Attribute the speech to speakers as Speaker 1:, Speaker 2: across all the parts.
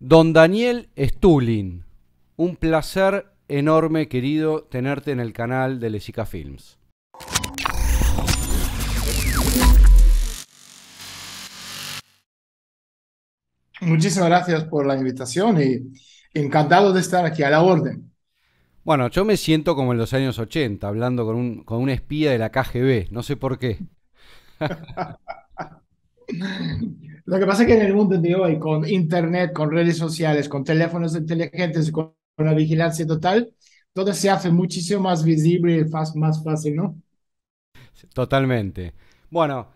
Speaker 1: Don Daniel Stulin, un placer enorme, querido, tenerte en el canal de Lesica Films.
Speaker 2: Muchísimas gracias por la invitación y encantado de estar aquí a la orden.
Speaker 1: Bueno, yo me siento como en los años 80, hablando con un espía de la KGB, no sé por qué.
Speaker 2: Lo que pasa es que en el mundo de hoy, con internet, con redes sociales, con teléfonos inteligentes, con la vigilancia total, todo se hace muchísimo más visible y más fácil, ¿no?
Speaker 1: Totalmente. Bueno,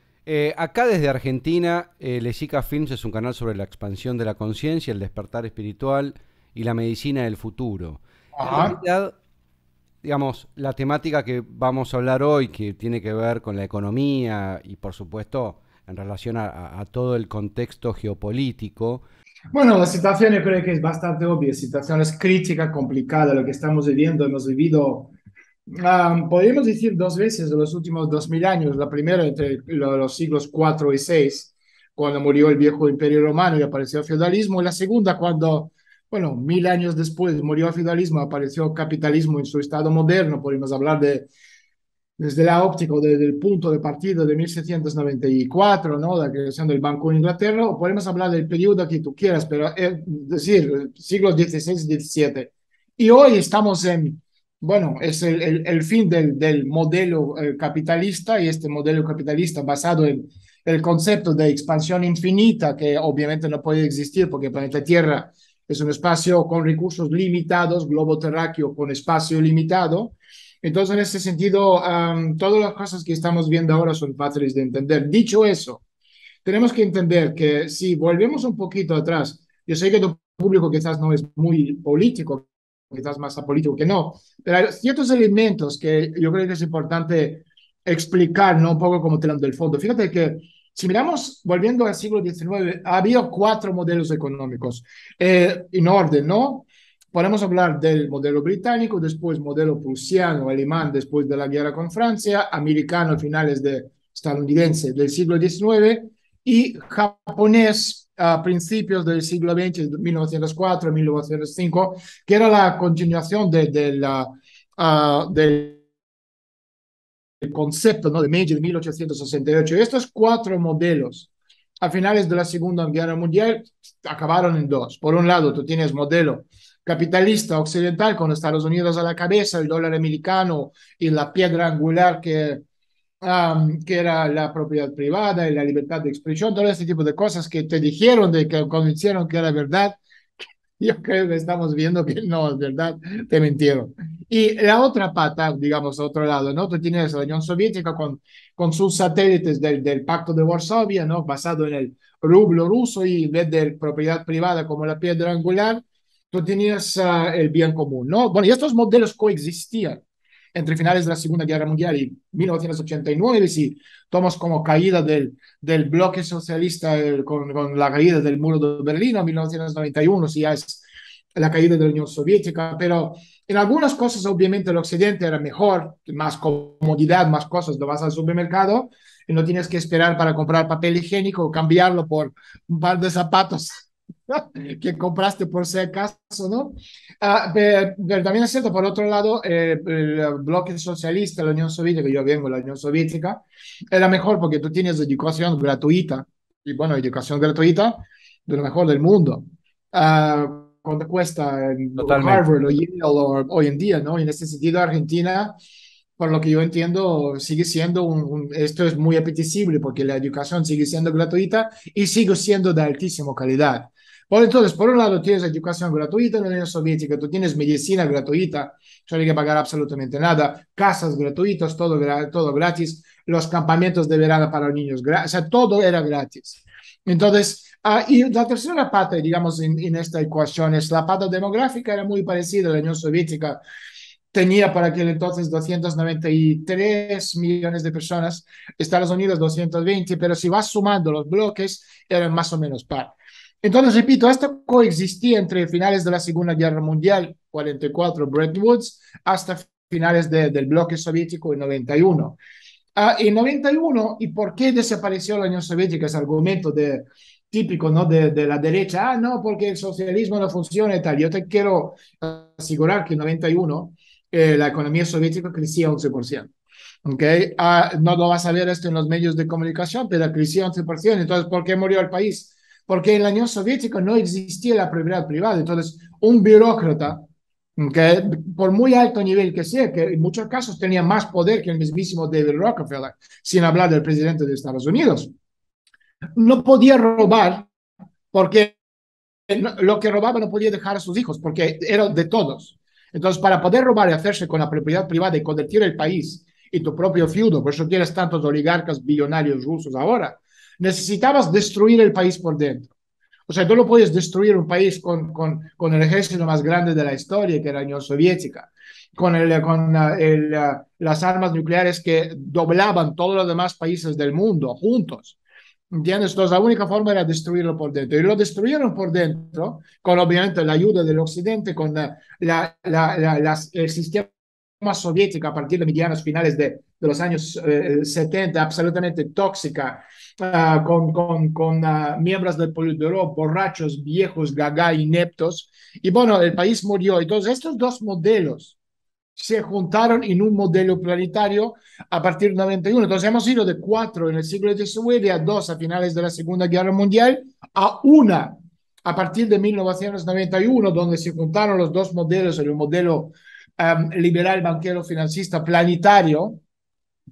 Speaker 1: acá desde Argentina, Lesica Films es un canal sobre la expansión de la conciencia, el despertar espiritual y la medicina del futuro. En
Speaker 2: Ajá.
Speaker 1: realidad, digamos, la temática que vamos a hablar hoy, que tiene que ver con la economía y por supuesto en relación a todo el contexto geopolítico.
Speaker 2: Bueno, la situación yo creo que es bastante obvia, situación es crítica, complicada, lo que estamos viviendo, hemos vivido. Podríamos decir dos veces en los últimos 2000 años. La primera entre los siglos 4 y 6, cuando murió el viejo imperio romano y apareció el feudalismo. Y la segunda cuando, bueno, 1000 años después murió el feudalismo, apareció el capitalismo en su estado moderno. Podríamos hablar de, desde la óptica del punto de partida de 1794, ¿no? La creación del Banco de Inglaterra, o podemos hablar del periodo que tú quieras, pero es decir, siglos XVI y XVII. Y hoy estamos en, bueno, es el fin del modelo capitalista, y este modelo capitalista basado en el concepto de expansión infinita, que obviamente no puede existir porque el planeta Tierra es un espacio con recursos limitados, globo terráqueo con espacio limitado. Entonces, en ese sentido, todas las cosas que estamos viendo ahora son fáciles de entender. Dicho eso, tenemos que entender que si volvemos un poquito atrás, yo sé que tu público quizás no es muy político, quizás más apolítico que no, pero hay ciertos elementos que yo creo que es importante explicar, ¿no? Un poco como telón del fondo. Fíjate que si miramos, volviendo al siglo XIX, había cuatro modelos económicos en orden, ¿no? Podemos hablar del modelo británico, después modelo prusiano, alemán, después de la guerra con Francia, americano a finales de estadounidense del siglo XIX y japonés a principios del siglo XX, 1904, 1905, que era la continuación del concepto, ¿no? De Meiji de 1868. Estos cuatro modelos a finales de la Segunda Guerra Mundial acabaron en dos. Por un lado, tú tienes modelo capitalista occidental con Estados Unidos a la cabeza, el dólar americano y la piedra angular que era la propiedad privada y la libertad de expresión, todo ese tipo de cosas que te dijeron, de que convencieron que era verdad. Yo creo que estamos viendo que no es verdad, te mintieron. Y la otra pata, digamos, otro lado, ¿no? Tú tienes la Unión Soviética con sus satélites del Pacto de Varsovia, ¿no? Basado en el rublo ruso y en vez de propiedad privada como la piedra angular, tú tenías el bien común, ¿no? Bueno, y estos modelos coexistían entre finales de la Segunda Guerra Mundial y 1989, si tomas como caída del bloque socialista con la caída del muro de Berlín en 1991, si ya es la caída de la Unión Soviética, pero en algunas cosas obviamente el Occidente era mejor, más comodidad, más cosas, lo vas al supermercado y no tienes que esperar para comprar papel higiénico o cambiarlo por un par de zapatos que compraste por si acaso, ¿no? Pero también es cierto, por otro lado, el bloque socialista, la Unión Soviética, yo vengo de la Unión Soviética, era mejor porque tú tienes educación gratuita, y bueno, educación gratuita de lo mejor del mundo. ¿Cuánto cuesta en
Speaker 1: Totalmente.
Speaker 2: Harvard o Yale hoy en día, ¿no? Y en ese sentido, Argentina, por lo que yo entiendo, sigue siendo esto es muy apetecible porque la educación sigue siendo gratuita y sigue siendo de altísima calidad. Entonces, por un lado tienes educación gratuita en la Unión Soviética, tú tienes medicina gratuita, no hay que pagar absolutamente nada, casas gratuitas, todo gratis, los campamentos de verano para los niños, o sea, todo era gratis. Entonces, y la tercera pata, digamos, en esta ecuación es la pata demográfica, era muy parecida a la Unión Soviética, tenía para aquel entonces 293 millones de personas, Estados Unidos 220, pero si vas sumando los bloques, eran más o menos par. Entonces, repito, esto coexistía entre finales de la Segunda Guerra Mundial, 44, Bretton Woods, hasta finales del bloque soviético en 91. En 91, ¿y por qué desapareció la Unión Soviética? Ese argumento típico, ¿no? De la derecha, no, porque el socialismo no funciona y tal. Yo te quiero asegurar que en 91 la economía soviética crecía 11%. ¿Ok? No lo vas a ver esto en los medios de comunicación, pero crecía 11%. Entonces, ¿por qué murió el país? Porque en la Unión Soviética no existía la propiedad privada. Entonces, un burócrata, que por muy alto nivel que sea, que en muchos casos tenía más poder que el mismísimo David Rockefeller, sin hablar del presidente de Estados Unidos, no podía robar porque lo que robaba no podía dejar a sus hijos porque era de todos. Entonces, para poder robar y hacerse con la propiedad privada y convertir el país y tu propio feudo, por eso tienes tantos oligarcas billonarios rusos ahora, necesitabas destruir el país por dentro. O sea, tú no puedes destruir un país con el ejército más grande de la historia, que era la Unión Soviética, con las armas nucleares que doblaban todos los demás países del mundo juntos. ¿Entiendes? Entonces, la única forma era destruirlo por dentro. Y lo destruyeron por dentro, con obviamente la ayuda del Occidente, con el sistema soviético a partir de medianos finales de los años 70, absolutamente tóxica, con miembros del Politburo, borrachos, viejos, gaga, ineptos. Y bueno, el país murió. Entonces, estos dos modelos se juntaron en un modelo planetario a partir del 91. Entonces hemos ido de 4 en el siglo XIX a 2 a finales de la Segunda Guerra Mundial a una a partir de 1991, donde se juntaron los dos modelos, el modelo liberal banquero financista planetario,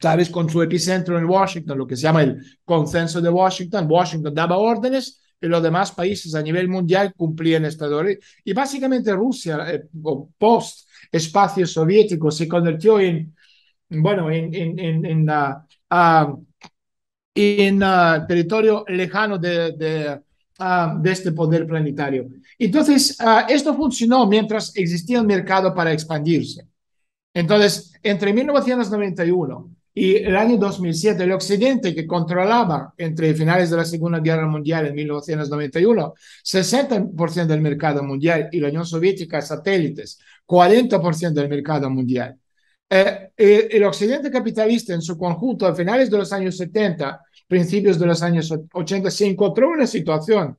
Speaker 2: ¿sabes? Con su epicentro en Washington, lo que se llama el consenso de Washington. Washington daba órdenes y los demás países a nivel mundial cumplían esta orden. Y básicamente Rusia, post espacio soviético, se convirtió en, bueno, territorio lejano de este poder planetario. Entonces, esto funcionó mientras existía un mercado para expandirse. Entonces, entre 1991 y el año 2007, el Occidente, que controlaba entre finales de la Segunda Guerra Mundial en 1991, 60% del mercado mundial y la Unión Soviética satélites, 40% del mercado mundial. El Occidente capitalista en su conjunto a finales de los años 70, principios de los años 80, se encontró en una situación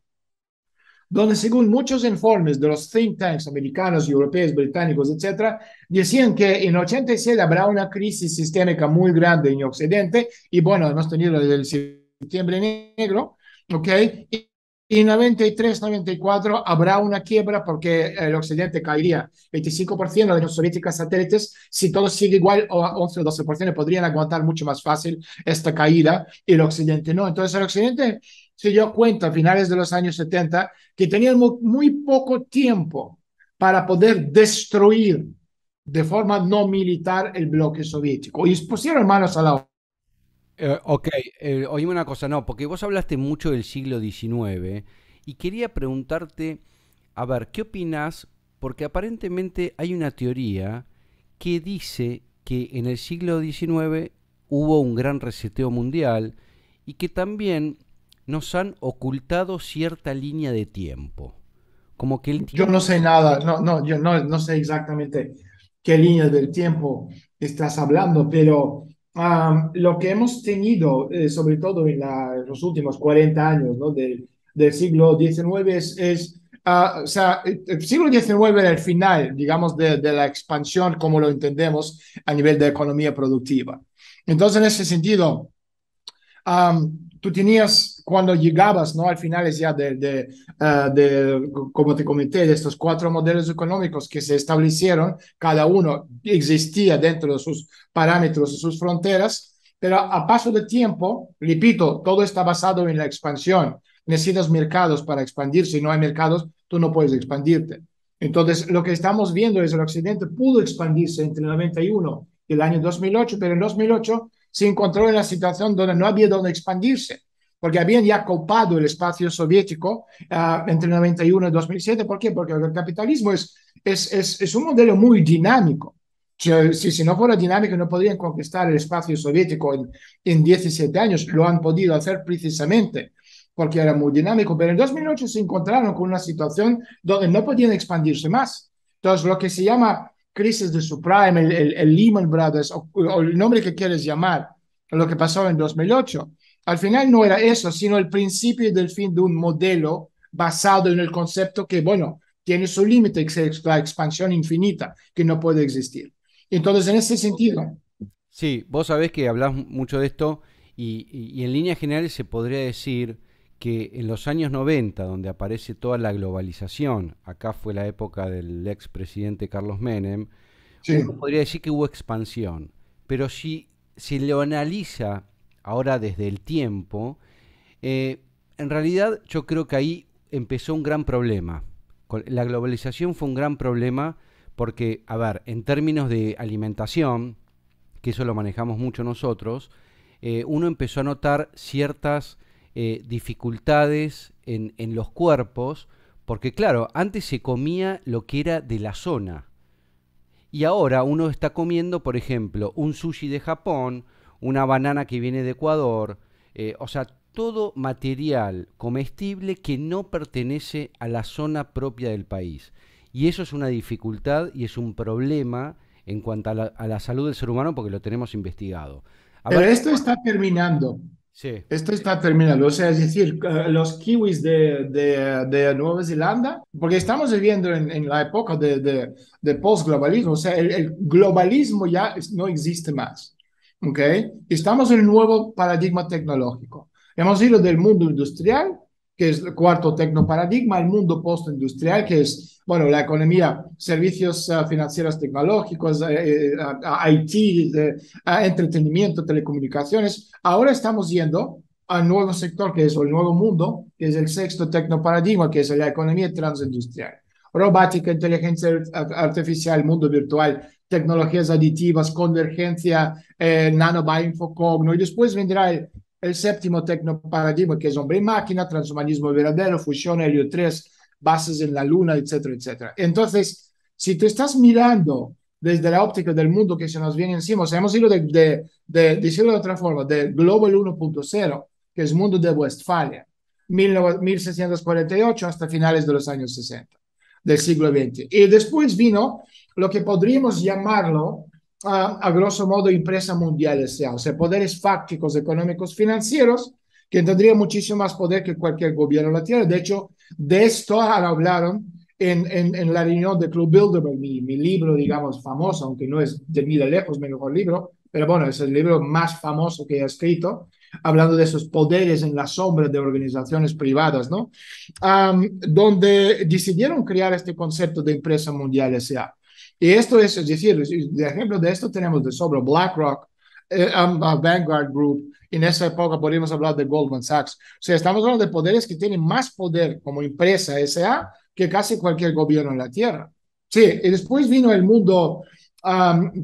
Speaker 2: donde según muchos informes de los think tanks americanos, europeos, británicos, etcétera, decían que en 87 habrá una crisis sistémica muy grande en Occidente, y bueno, hemos tenido el septiembre negro, ¿ok? Y en 93, 94 habrá una quiebra porque el Occidente caería 25% de la Unión Soviética satélites. Si todo sigue igual, o 11 o 12% podrían aguantar mucho más fácil esta caída y el Occidente no. Entonces el Occidente se dio cuenta a finales de los años 70 que tenían muy poco tiempo para poder destruir de forma no militar el bloque soviético y pusieron manos a la obra.
Speaker 1: Ok, oíme una cosa, no, porque vos hablaste mucho del siglo XIX y quería preguntarte, a ver, ¿qué opinás? Porque aparentemente hay una teoría que dice que en el siglo XIX hubo un gran reseteo mundial y que también nos han ocultado cierta línea de tiempo. Como que el
Speaker 2: Yo no
Speaker 1: tiempo...
Speaker 2: sé nada, yo no sé exactamente qué línea del tiempo estás hablando, pero lo que hemos tenido, sobre todo en los últimos 40 años, ¿no? Del siglo XIX o sea, el siglo XIX era el final, digamos, de la expansión como lo entendemos a nivel de economía productiva. Entonces, en ese sentido, tú tenías, cuando llegabas, ¿no? Al final es ya como te comenté, de estos 4 modelos económicos que se establecieron, cada uno existía dentro de sus parámetros y sus fronteras, pero a paso de tiempo, repito, todo está basado en la expansión. Necesitas mercados para expandir. Si no hay mercados, tú no puedes expandirte. Entonces, lo que estamos viendo es que el Occidente pudo expandirse entre el 91 y el año 2008, pero en 2008 se encontró en la situación donde no había donde expandirse, porque habían ya copado el espacio soviético entre el 91 y 2007. ¿Por qué? Porque el capitalismo es un modelo muy dinámico. Si no fuera dinámico, no podrían conquistar el espacio soviético en 17 años. Lo han podido hacer precisamente porque era muy dinámico, pero en 2008 se encontraron con una situación donde no podían expandirse más. Entonces, lo que se llama crisis de subprime, el Lehman Brothers, o el nombre que quieres llamar, lo que pasó en 2008, Al final no era eso, sino el principio del fin de un modelo basado en el concepto que, bueno, tiene su límite, que es la expansión infinita, que no puede existir. Entonces, en ese sentido,
Speaker 1: Sí, vos sabés que hablás mucho de esto y en líneas generales se podría decir que en los años 90, donde aparece toda la globalización, acá fue la época del expresidente Carlos Menem,
Speaker 2: sí.
Speaker 1: uno podría decir que hubo expansión, pero si lo analiza ahora desde el tiempo, en realidad yo creo que ahí empezó un gran problema. La globalización fue un gran problema porque, a ver, en términos de alimentación, que eso lo manejamos mucho nosotros, uno empezó a notar ciertas dificultades en los cuerpos, porque claro, antes se comía lo que era de la zona, y ahora uno está comiendo, por ejemplo, un sushi de Japón, una banana que viene de Ecuador, o sea, todo material comestible que no pertenece a la zona propia del país. Y eso es una dificultad y es un problema en cuanto a la salud del ser humano porque lo tenemos investigado. A
Speaker 2: Pero
Speaker 1: ver,
Speaker 2: esto está terminando.
Speaker 1: sí,
Speaker 2: Esto está terminando, o sea, es decir, los kiwis de Nueva Zelanda, porque estamos viviendo en la época de post-globalismo, o sea, el globalismo ya no existe más, ¿ok? Estamos en un nuevo paradigma tecnológico. Hemos ido del mundo industrial, que es el cuarto tecnoparadigma, al mundo postindustrial, que es, bueno, la economía, servicios financieros tecnológicos, IT, entretenimiento, telecomunicaciones. Ahora estamos yendo al nuevo sector, que es el nuevo mundo, que es el sexto tecnoparadigma, que es la economía transindustrial. Robótica, inteligencia artificial, mundo virtual, tecnologías aditivas, convergencia, nano-bioinfocogno, y después vendrá el séptimo tecnoparadigma, que es hombre y máquina, transhumanismo verdadero, fusión, helio 3, bases en la luna, etcétera, etcétera. Entonces, si tú estás mirando desde la óptica del mundo que se nos viene encima, o sea, hemos ido decirlo de otra forma, de Global 1.0, que es mundo de Westfalia, 1648 hasta finales de los años 60 del siglo XX. Y después vino lo que podríamos llamarlo, a grosso modo, empresa mundial S.A., o sea, poderes fácticos, económicos, financieros, que tendría muchísimo más poder que cualquier gobierno de la Tierra. De hecho, de esto hablaron en la reunión de Club Bilderberg, mi libro, digamos, famoso, aunque no es de ni de lejos mi mejor libro, pero bueno, es el libro más famoso que he escrito, hablando de esos poderes en la sombra de organizaciones privadas, ¿no? Donde decidieron crear este concepto de empresa mundial S.A. Y esto es decir, de ejemplo de esto tenemos de sobra BlackRock, Vanguard Group, en esa época podríamos hablar de Goldman Sachs. O sea, estamos hablando de poderes que tienen más poder como empresa S.A. que casi cualquier gobierno en la Tierra. Sí, y después vino el mundo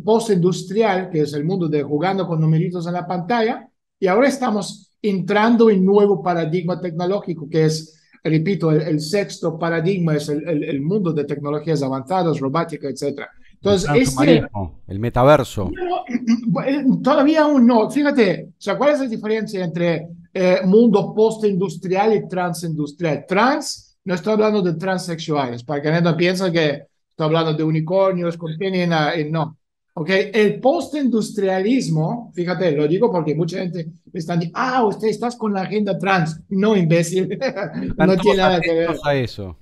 Speaker 2: postindustrial, que es el mundo de jugando con numeritos en la pantalla, y ahora estamos entrando en un nuevo paradigma tecnológico, que es, repito, el sexto paradigma, es el mundo de tecnologías avanzadas, robótica, etcétera.
Speaker 1: el
Speaker 2: Entonces,
Speaker 1: transhumanismo, el metaverso.
Speaker 2: no, todavía aún no. Fíjate, o sea, ¿cuál es la diferencia entre mundo postindustrial y transindustrial? Trans, no estoy hablando de transexuales, para que nadie piense que estoy hablando de unicornios, contienen, no. Ok, el postindustrialismo, fíjate, lo digo porque mucha gente me está diciendo, usted estás con la agenda trans. No, imbécil,
Speaker 1: Están
Speaker 2: no
Speaker 1: todos
Speaker 2: tiene nada que
Speaker 1: atentos
Speaker 2: ver.
Speaker 1: a eso.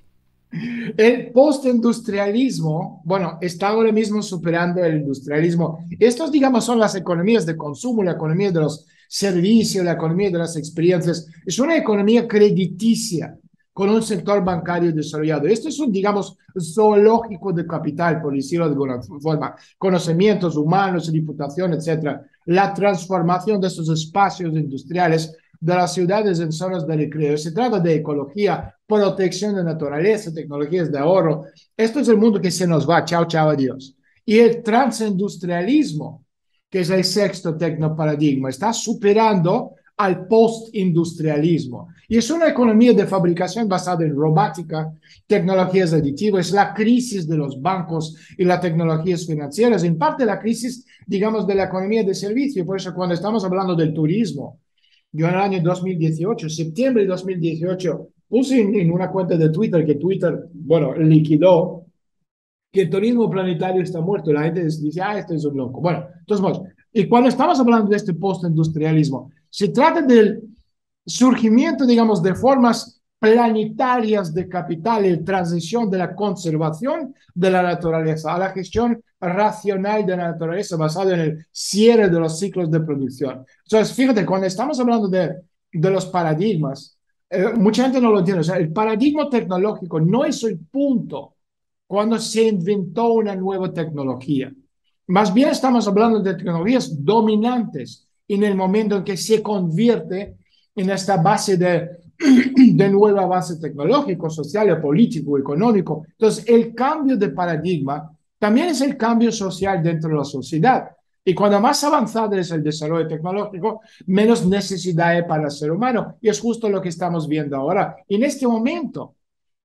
Speaker 2: El postindustrialismo, bueno, está ahora mismo superando el industrialismo. Estos, digamos, son las economías de consumo, la economía de los servicios, la economía de las experiencias. Es una economía crediticia con un sector bancario desarrollado. Esto es un, digamos, zoológico de capital, por decirlo de alguna forma. Conocimientos humanos, reputación, etcétera. La transformación de esos espacios industriales de las ciudades en zonas de recreo. Se trata de ecología, protección de naturaleza, tecnologías de ahorro. Esto es el mundo que se nos va. Chao, chao, adiós. Y el transindustrialismo, que es el sexto tecnoparadigma, está superando al postindustrialismo. Y es una economía de fabricación basada en robótica, tecnologías aditivas, la crisis de los bancos y las tecnologías financieras, en parte la crisis, digamos, de la economía de servicio. Por eso cuando estamos hablando del turismo, yo en el año 2018, septiembre de 2018, puse en una cuenta de Twitter que Twitter, bueno, liquidó, que el turismo planetario está muerto. La gente dice, esto es un loco. Bueno, entonces, y cuando estamos hablando de este postindustrialismo, Se trata del surgimiento, digamos, de formas planetarias de capital y transición de la conservación de la naturaleza a la gestión racional de la naturaleza basada en el cierre de los ciclos de producción. Entonces, fíjate, cuando estamos hablando de los paradigmas, mucha gente no lo entiende. O sea, el paradigma tecnológico no es el punto cuando se inventó una nueva tecnología. Más bien estamos hablando de tecnologías dominantes en el momento en que se convierte en esta base de nuevo avance tecnológico, social, político, económico. Entonces, el cambio de paradigma también es el cambio social dentro de la sociedad. Y cuando más avanzado es el desarrollo tecnológico, menos necesidad hay para el ser humano. Y es justo lo que estamos viendo ahora. En este momento,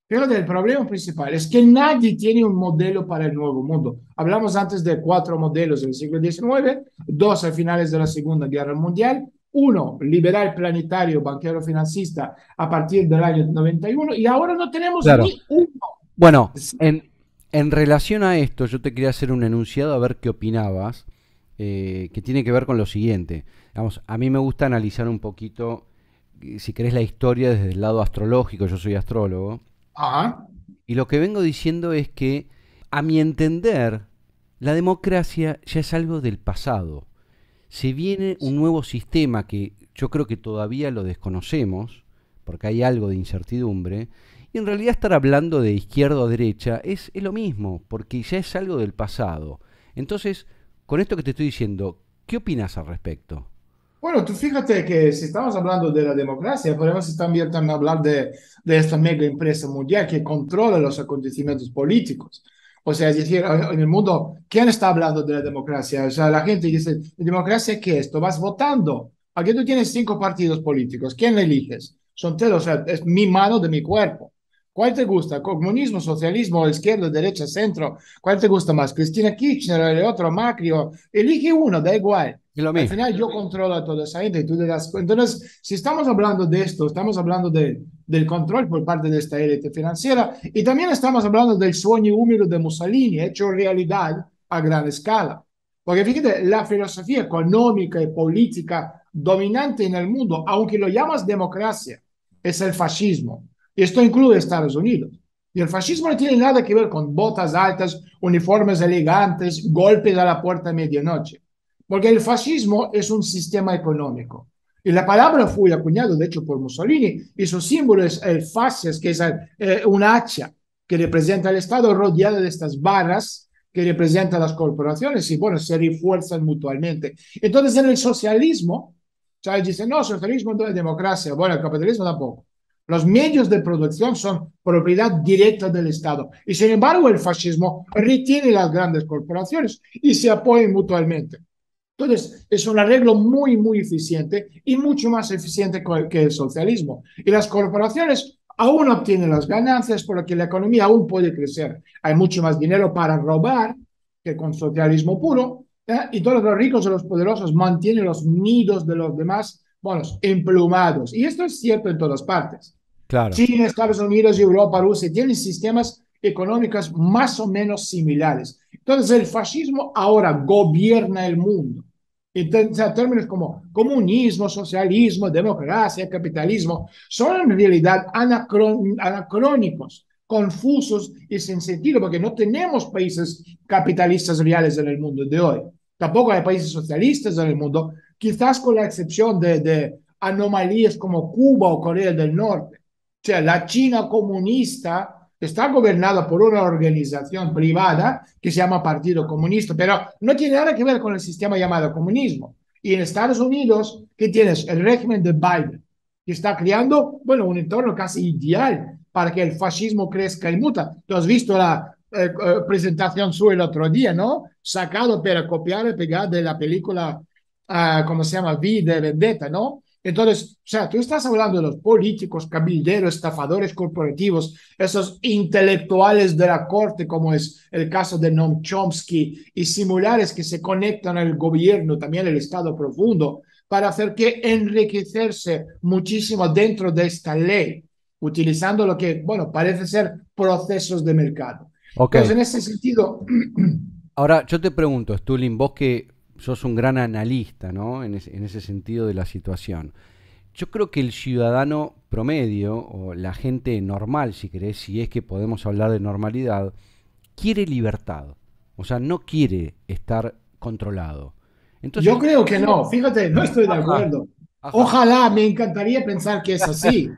Speaker 2: pero el problema principal es que nadie tiene un modelo para el nuevo mundo. Hablamos antes de 4 modelos del siglo XIX, 2 a finales de la Segunda Guerra Mundial, uno liberal planetario, banquero financista a partir del año 91, y ahora no tenemos
Speaker 1: Claro.
Speaker 2: ni uno.
Speaker 1: Bueno, en relación a esto, yo te quería hacer un enunciado a ver qué opinabas, que tiene que ver con lo siguiente. Vamos, a mí me gusta analizar un poquito, si querés, la historia desde el lado astrológico, yo soy astrólogo,
Speaker 2: Ajá.
Speaker 1: y lo que vengo diciendo es que, a mi entender, la democracia ya es algo del pasado. Se viene un nuevo sistema que yo creo que todavía lo desconocemos, porque hay algo de incertidumbre, y en realidad estar hablando de izquierda o derecha es lo mismo, porque ya es algo del pasado. Entonces, con esto que te estoy diciendo, ¿qué opinas al respecto?
Speaker 2: Bueno, tú fíjate que si estamos hablando de la democracia, podemos también hablar de esta mega empresa mundial que controla los acontecimientos políticos. O sea, es decir, en el mundo, ¿quién está hablando de la democracia? O sea, la gente dice, ¿democracia qué es? Tú vas votando. Aquí tú tienes 5 partidos políticos. ¿Quién eliges? Son todos, o sea, es mi mano de mi cuerpo. ¿Cuál te gusta? ¿Comunismo, socialismo, izquierda, derecha, centro? ¿Cuál te gusta más? ¿Cristina Kirchner, el otro, Macri? Elige uno, da igual.
Speaker 1: Es lo
Speaker 2: Al
Speaker 1: mismo.
Speaker 2: final yo controlo a toda esa gente y tú te das cuenta. Entonces, si estamos hablando de esto, estamos hablando del control por parte de esta élite financiera y también estamos hablando del sueño húmedo de Mussolini hecho realidad a gran escala. Porque fíjate, la filosofía económica y política dominante en el mundo, aunque lo llamas democracia, es el fascismo. Y esto incluye Estados Unidos. Y el fascismo no tiene nada que ver con botas altas, uniformes elegantes, golpes a la puerta a medianoche. Porque el fascismo es un sistema económico. Y la palabra fue acuñada, de hecho, por Mussolini, y su símbolo es el fasces, que es un hacha que representa el Estado rodeado de estas barras que representan las corporaciones y, bueno, se refuerzan mutuamente. Entonces, en el socialismo, ¿sabes? Dicen, no, socialismo no es democracia. Bueno, el capitalismo tampoco. Los medios de producción son propiedad directa del Estado. Y sin embargo, el fascismo retiene las grandes corporaciones y se apoyan mutuamente. Entonces, es un arreglo muy, muy eficiente y mucho más eficiente que el socialismo. Y las corporaciones aún obtienen las ganancias porque la economía aún puede crecer. Hay mucho más dinero para robar que con socialismo puro. Y todos los ricos y los poderosos mantienen los nidos de los demás, bueno, emplumados. Y esto es cierto en todas partes.
Speaker 1: Claro.
Speaker 2: China, Estados Unidos, Europa, Rusia tienen sistemas económicos más o menos similares. Entonces, el fascismo ahora gobierna el mundo. Entonces, términos como comunismo, socialismo, democracia, capitalismo, son en realidad anacrónicos, confusos y sin sentido, porque no tenemos países capitalistas reales en el mundo de hoy. Tampoco hay países socialistas en el mundo, quizás con la excepción de anomalías como Cuba o Corea del Norte. O sea, la China comunista está gobernada por una organización privada que se llama Partido Comunista, pero no tiene nada que ver con el sistema llamado comunismo. Y en Estados Unidos, ¿qué tienes? El régimen de Biden, que está creando, bueno, un entorno casi ideal para que el fascismo crezca y muta. Tú has visto la presentación suya el otro día, ¿no? Sacado para copiar y pegar de la película, ¿cómo se llama? V de Vendetta, ¿no? Entonces, o sea, tú estás hablando de los políticos, cabilderos, estafadores corporativos, esos intelectuales de la corte, como es el caso de Noam Chomsky, y similares que se conectan al gobierno, también el Estado profundo, para hacer que enriquecerse muchísimo dentro de esta ley, utilizando lo que, bueno, parece ser procesos de mercado.
Speaker 1: Ok.
Speaker 2: Entonces, en ese sentido,
Speaker 1: Ahora, yo te pregunto, Stulin, vos que sos un gran analista, ¿no? En ese sentido de la situación. Yo creo que el ciudadano promedio, o la gente normal, si querés, si es que podemos hablar de normalidad, quiere libertad. O sea, no quiere estar controlado.
Speaker 2: Yo
Speaker 1: Entonces,
Speaker 2: creo que
Speaker 1: ¿cómo?
Speaker 2: no, fíjate, no estoy de
Speaker 1: Ajá,
Speaker 2: acuerdo.
Speaker 1: ajá.
Speaker 2: Ojalá, me encantaría pensar que es así,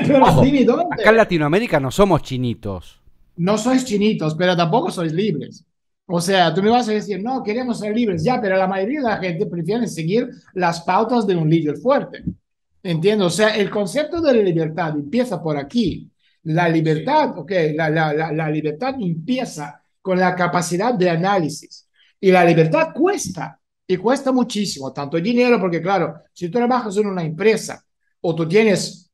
Speaker 2: pero
Speaker 1: Ojo,
Speaker 2: dime
Speaker 1: acá en
Speaker 2: dónde.
Speaker 1: Latinoamérica no somos chinitos.
Speaker 2: No sois chinitos, pero tampoco sois libres. O sea, tú me vas a decir, no, queremos ser libres, ya, pero la mayoría de la gente prefiere seguir las pautas de un líder fuerte. Entiendo, o sea, el concepto de la libertad empieza por aquí. La libertad, ok, la libertad empieza con la capacidad de análisis. Y la libertad cuesta, y cuesta muchísimo, tanto dinero, porque claro, si tú trabajas en una empresa o tú tienes,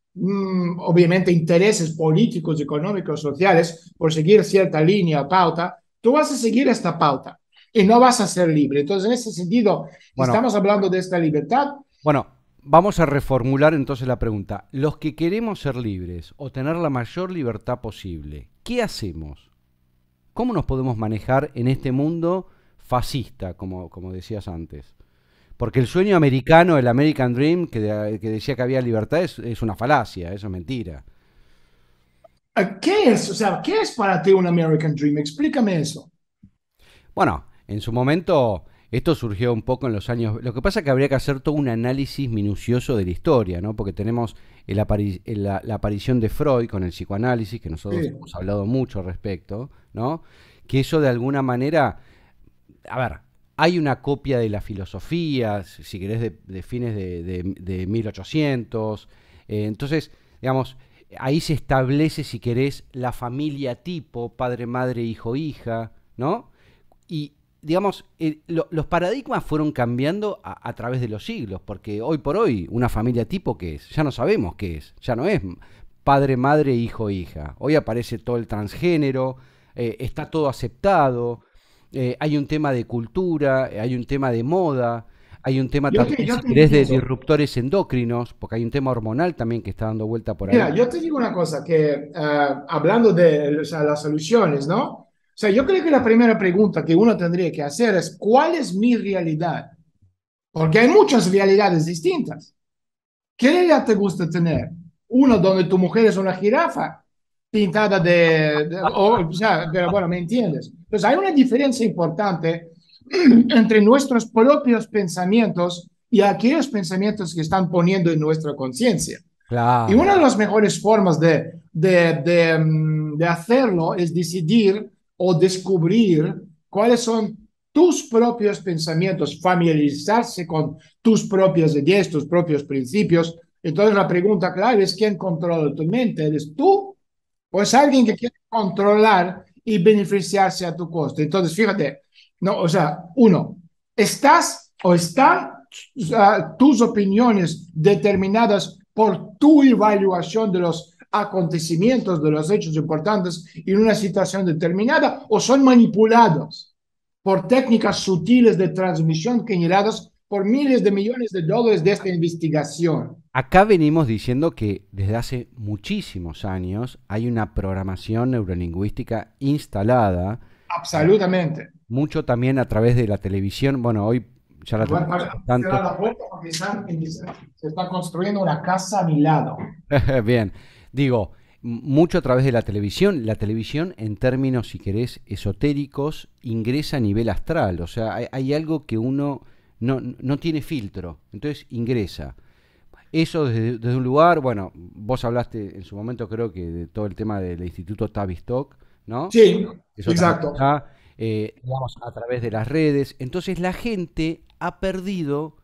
Speaker 2: obviamente, intereses políticos, económicos, sociales, por seguir cierta línea o pauta, tú vas a seguir esta pauta y no vas a ser libre. Entonces, en ese sentido, si
Speaker 1: Bueno,
Speaker 2: estamos hablando de esta libertad,
Speaker 1: bueno, vamos a reformular entonces la pregunta. Los que queremos ser libres o tener la mayor libertad posible, ¿qué hacemos? ¿Cómo nos podemos manejar en este mundo fascista, como decías antes? Porque el sueño americano, el American Dream, que decía que había libertad, es una falacia, eso es mentira.
Speaker 2: ¿qué es? O sea, ¿qué es para ti un American Dream? Explícame eso.
Speaker 1: Bueno, en su momento esto surgió un poco en los años. Lo que pasa es que habría que hacer todo un análisis minucioso de la historia, ¿no? Porque tenemos la aparición de Freud con el psicoanálisis, que nosotros
Speaker 2: Sí.
Speaker 1: hemos hablado mucho al respecto, ¿no? Que eso de alguna manera, a ver, hay una copia de la filosofía, si querés, de fines de 1800. Entonces, digamos, ahí se establece, si querés, la familia tipo, padre, madre, hijo, hija, ¿no? Y, digamos, los paradigmas fueron cambiando a través de los siglos, porque hoy por hoy una familia tipo, ¿qué es? Ya no sabemos qué es, ya no es padre, madre, hijo, hija. Hoy aparece todo el transgénero, está todo aceptado, hay un tema de cultura, hay un tema de moda, hay un tema también,
Speaker 2: Yo
Speaker 1: si
Speaker 2: te
Speaker 1: querés, de
Speaker 2: entiendo.
Speaker 1: disruptores endocrinos, porque hay un tema hormonal también que está dando vuelta por ahí.
Speaker 2: Mira, yo te digo una cosa, que hablando de, o sea, las soluciones, ¿no? O sea, yo creo que la primera pregunta que uno tendría que hacer es, ¿cuál es mi realidad? Porque hay muchas realidades distintas. ¿Qué realidad te gusta tener? Uno donde tu mujer es una jirafa pintada o sea, pero bueno, ¿me entiendes? Entonces hay una diferencia importante entre nuestros propios pensamientos y aquellos pensamientos que están poniendo en nuestra conciencia. Y
Speaker 1: Claro.
Speaker 2: una de las mejores formas de hacerlo es decidir o descubrir cuáles son tus propios pensamientos, familiarizarse con tus propias ideas, tus propios principios. Entonces la pregunta clave es, ¿quién controla tu mente? ¿Eres tú o es alguien que quiere controlar y beneficiarse a tu costo? Entonces, fíjate, no, o sea, uno, ¿estás o están tus opiniones determinadas por tu evaluación de los acontecimientos, de los hechos importantes en una situación determinada, o son manipulados por técnicas sutiles de transmisión generadas por miles de millones de dólares de esta investigación?
Speaker 1: Acá venimos diciendo que desde hace muchísimos años hay una programación neurolingüística instalada,
Speaker 2: Absolutamente.
Speaker 1: mucho también a través de la televisión. Bueno, hoy ya la
Speaker 2: Voy
Speaker 1: televisión
Speaker 2: a
Speaker 1: no tanto.
Speaker 2: cerrar la puerta porque se está construyendo una casa a mi lado.
Speaker 1: Bien, digo, mucho a través de la televisión. La televisión, en términos, si querés, esotéricos, ingresa a nivel astral. O sea, hay algo que uno no tiene filtro, entonces ingresa. Eso desde un lugar, bueno, vos hablaste en su momento creo que de todo el tema del Instituto Tavistock, ¿no?
Speaker 2: Sí,
Speaker 1: Eso también
Speaker 2: exacto.
Speaker 1: está, digamos, a través de las redes. Entonces la gente ha perdido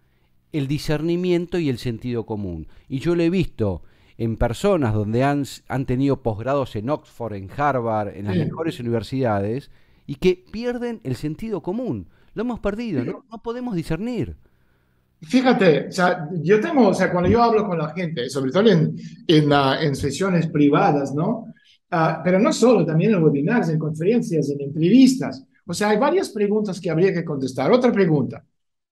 Speaker 1: el discernimiento y el sentido común. Y yo lo he visto en personas donde han tenido posgrados en Oxford, en Harvard, en las
Speaker 2: Sí.
Speaker 1: mejores universidades, y que pierden el sentido común. Lo hemos perdido, no podemos discernir.
Speaker 2: Fíjate, o sea, yo tengo, o sea, cuando yo hablo con la gente, sobre todo en sesiones privadas, ¿no? Pero no solo, también en webinars, en conferencias, en entrevistas. O sea, hay varias preguntas que habría que contestar. Otra pregunta.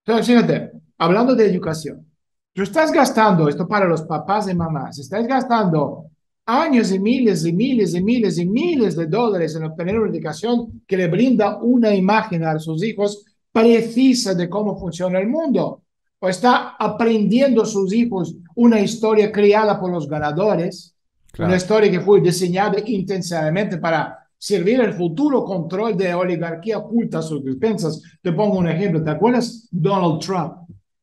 Speaker 2: Entonces, fíjate, hablando de educación, tú estás gastando, esto para los papás y mamás, estás gastando años y miles y miles y miles y miles de dólares en obtener una educación que le brinda una imagen a sus hijos precisa de cómo funciona el mundo, o está aprendiendo sus hijos una historia creada por los ganadores, una
Speaker 1: Claro.
Speaker 2: historia que fue diseñada intensamente para servir el futuro control de oligarquía oculta a sus despensas. Te pongo un ejemplo. ¿Te acuerdas? Donald Trump.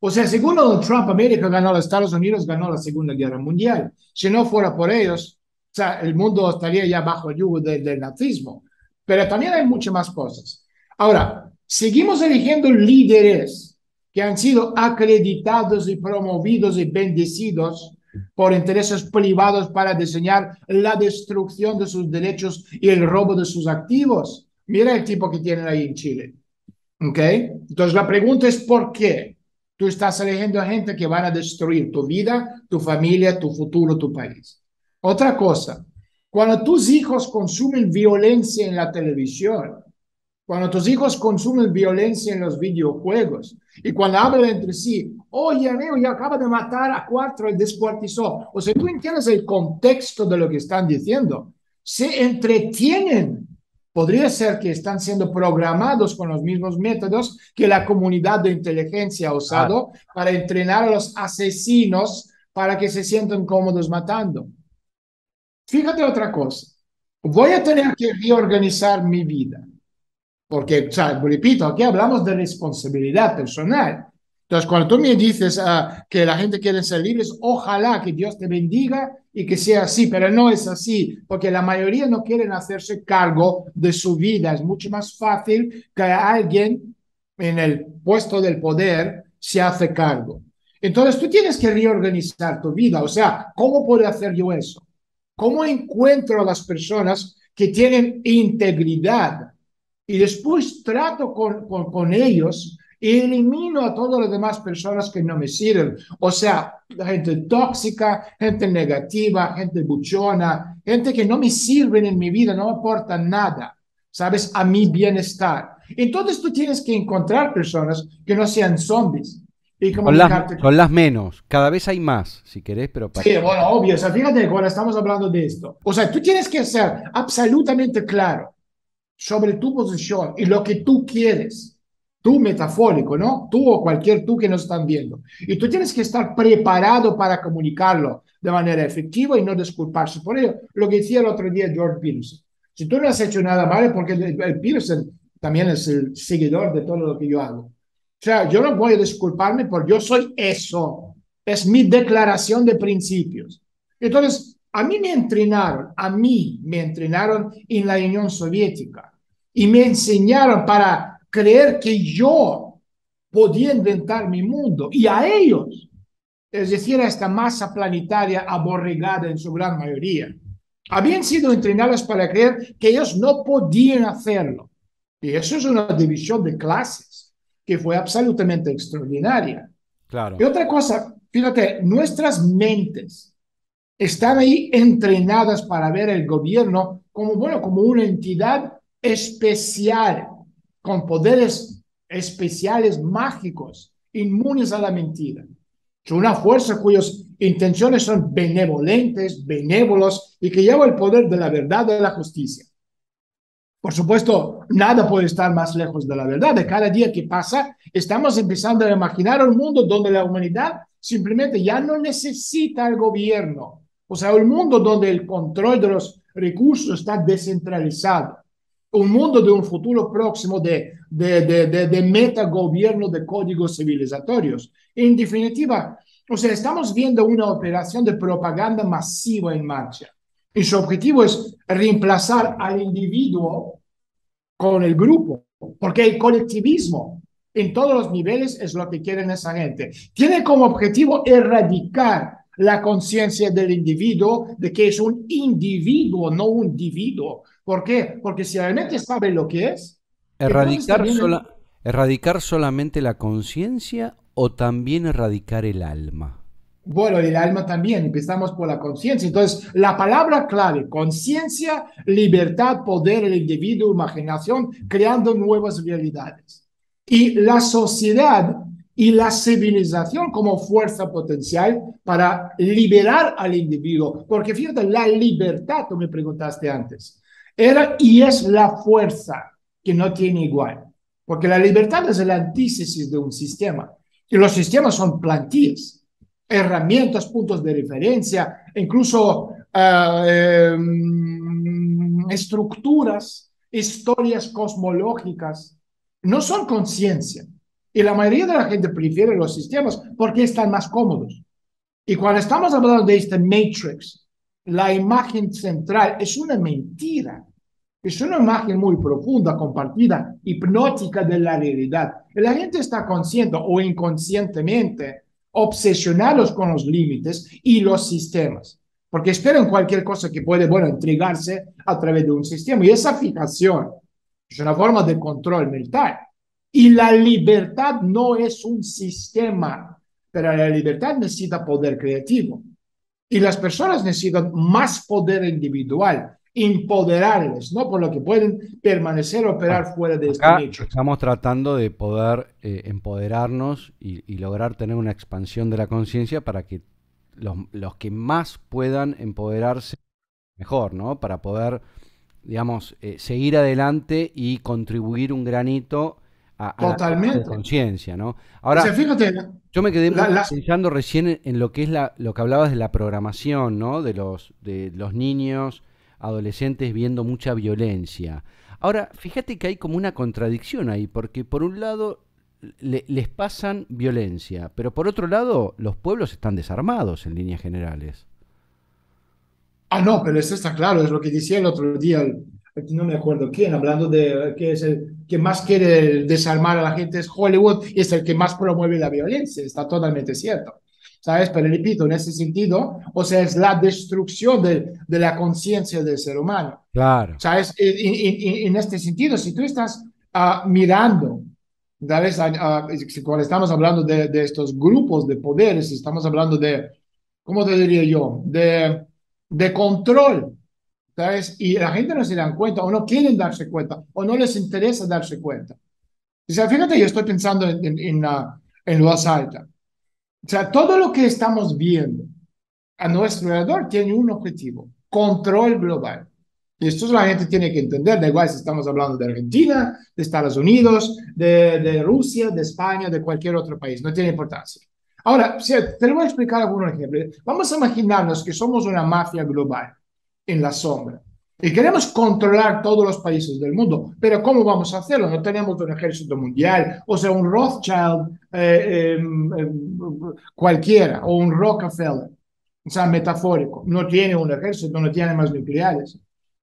Speaker 2: O sea, según Donald Trump, América ganó, los Estados Unidos ganó la Segunda Guerra Mundial. Si no fuera por ellos, o sea, el mundo estaría ya bajo el yugo del nazismo. Pero también hay muchas más cosas. Ahora, seguimos eligiendo líderes que han sido acreditados y promovidos y bendecidos por intereses privados para diseñar la destrucción de sus derechos y el robo de sus activos. Mira el tipo que tienen ahí en Chile. ¿Ok? Entonces la pregunta es ¿por qué? Tú estás eligiendo a gente que van a destruir tu vida, tu familia, tu futuro, tu país. Otra cosa, cuando tus hijos consumen violencia en la televisión, cuando tus hijos consumen violencia en los videojuegos y cuando hablan entre sí, oye, amigo, ya acaba de matar a cuatro y descuartizó. O sea, tú entiendes el contexto de lo que están diciendo. Se entretienen. Podría ser que están siendo programados con los mismos métodos que la comunidad de inteligencia ha
Speaker 1: Ah,
Speaker 2: usado para entrenar a los asesinos para que se sientan cómodos matando. Fíjate otra cosa. Voy a tener que reorganizar mi vida. Porque, o sea, repito, aquí hablamos de responsabilidad personal. Entonces, cuando tú me dices que la gente quiere ser libres, ojalá que Dios te bendiga y que sea así, pero no es así, porque la mayoría no quieren hacerse cargo de su vida. Es mucho más fácil que alguien en el puesto del poder se hace cargo. Entonces, tú tienes que reorganizar tu vida. O sea, ¿cómo puedo hacer yo eso? ¿Cómo encuentro a las personas que tienen integridad? Y después trato con ellos y elimino a todas las demás personas que no me sirven. O sea, gente tóxica, gente negativa, gente buchona, gente que no me sirven en mi vida, no me aportan nada, ¿sabes? A mi bienestar. Entonces tú tienes que encontrar personas que no sean zombies y comunicarte con.
Speaker 1: son las menos. Cada vez hay más, si querés, pero
Speaker 2: Sí, bueno, obvio, o sea, fíjate cuando estamos hablando de esto. O sea, tú tienes que ser absolutamente claro sobre tu posición y lo que tú quieres, tú metafórico, ¿no? Tú o cualquier tú que nos están viendo. Y tú tienes que estar preparado para comunicarlo de manera efectiva y no disculparse por ello. Lo que decía el otro día George Peterson. Si tú no has hecho nada mal, porque el Peterson también es el seguidor de todo lo que yo hago. O sea, yo no voy a disculparme porque yo soy eso. Es mi declaración de principios. Entonces, a mí me entrenaron en la Unión Soviética y me enseñaron para creer que yo podía inventar mi mundo y a ellos, es decir, a esta masa planetaria aborregada en su gran mayoría, habían sido entrenados para creer que ellos no podían hacerlo. Y eso es una división de clases que fue absolutamente extraordinaria. Y
Speaker 1: claro.
Speaker 2: otra cosa, fíjate, nuestras mentes están ahí entrenadas para ver el gobierno como, bueno, como una entidad especial, con poderes especiales mágicos, inmunes a la mentira. Es una fuerza cuyas intenciones son benevolentes, benévolos y que lleva el poder de la verdad y de la justicia. Por supuesto, nada puede estar más lejos de la verdad. De cada día que pasa, estamos empezando a imaginar un mundo donde la humanidad simplemente ya no necesita al gobierno. O sea, un mundo donde el control de los recursos está descentralizado. Un mundo de un futuro próximo de metagobierno de códigos civilizatorios. En definitiva, o sea, estamos viendo una operación de propaganda masiva en marcha. Y su objetivo es reemplazar al individuo con el grupo, porque el colectivismo en todos los niveles es lo que quieren esa gente. Tiene como objetivo erradicar la conciencia del individuo de que es un individuo, no un individuo. ¿Por qué? Porque si realmente sabe lo que es, entonces
Speaker 1: Erradicar,
Speaker 2: también,
Speaker 1: erradicar solamente la conciencia o también erradicar el alma.
Speaker 2: bueno, el alma también, empezamos por la conciencia. Entonces, la palabra clave, conciencia, libertad, poder, el individuo, imaginación, creando nuevas realidades. Y la sociedad y la civilización como fuerza potencial para liberar al individuo. Porque fíjate, la libertad, tú me preguntaste antes, era y es la fuerza que no tiene igual. porque la libertad es la antítesis de un sistema. Y los sistemas son plantillas, herramientas, puntos de referencia, incluso estructuras, historias cosmológicas. No son conciencia. Y la mayoría de la gente prefiere los sistemas porque están más cómodos. Y cuando estamos hablando de este Matrix, la imagen central es una mentira. Es una imagen muy profunda, compartida, hipnótica de la realidad. Y la gente está consciente o inconscientemente obsesionados con los límites y los sistemas, porque esperan cualquier cosa que puede, bueno, entregarse a través de un sistema. Y esa fijación es una forma de control mental. Y la libertad no es un sistema, pero la libertad necesita poder creativo. Y las personas necesitan más poder individual, empoderarles, ¿no? Por lo que pueden permanecer,
Speaker 1: Bueno,
Speaker 2: operar fuera de este
Speaker 1: acá
Speaker 2: matrix.
Speaker 1: estamos tratando de poder empoderarnos y lograr tener una expansión de la conciencia para que los que más puedan empoderarse mejor, ¿no? Para poder, digamos, seguir adelante y contribuir un granito a la toma de
Speaker 2: Totalmente.
Speaker 1: conciencia, ¿no?
Speaker 2: O sea,
Speaker 1: Ahora,
Speaker 2: fíjate,
Speaker 1: yo me quedé
Speaker 2: la,
Speaker 1: mucho
Speaker 2: las,
Speaker 1: pensando recién en lo que es lo que hablabas de la programación, ¿no? De los niños, adolescentes viendo mucha violencia. Ahora, fíjate que hay como una contradicción ahí, porque por un lado les pasan violencia, pero por otro lado los pueblos están desarmados en líneas generales.
Speaker 2: no, pero eso está claro, es lo que decía el otro día, aquí no me acuerdo quién, hablando de que es el que más quiere desarmar a la gente es Hollywood y es el que más promueve la violencia, está totalmente cierto. ¿Sabes? Pero repito, en ese sentido, o sea, es la destrucción de la conciencia del ser humano.
Speaker 1: Claro.
Speaker 2: ¿Sabes? En este sentido, si tú estás mirando, ¿sabes? Cuando estamos hablando de estos grupos de poderes, estamos hablando de, ¿cómo te diría yo? De control, ¿sabes? Y la gente no se dan cuenta, o no quieren darse cuenta, o no les interesa darse cuenta. O sea, fíjate, yo estoy pensando en voz alta. O sea, todo lo que estamos viendo a nuestro alrededor tiene un objetivo, control global. Y esto la gente tiene que entender, da igual si estamos hablando de Argentina, de Estados Unidos, de Rusia, de España, de cualquier otro país, no tiene importancia. Ahora, si te voy a explicar algún ejemplo. Vamos a imaginarnos que somos una mafia global en la sombra y queremos controlar todos los países del mundo, pero ¿cómo vamos a hacerlo? No tenemos un ejército mundial, o sea, un Rothschild cualquiera, o un Rockefeller, o sea, metafórico. No tiene un ejército, no tiene más nucleares.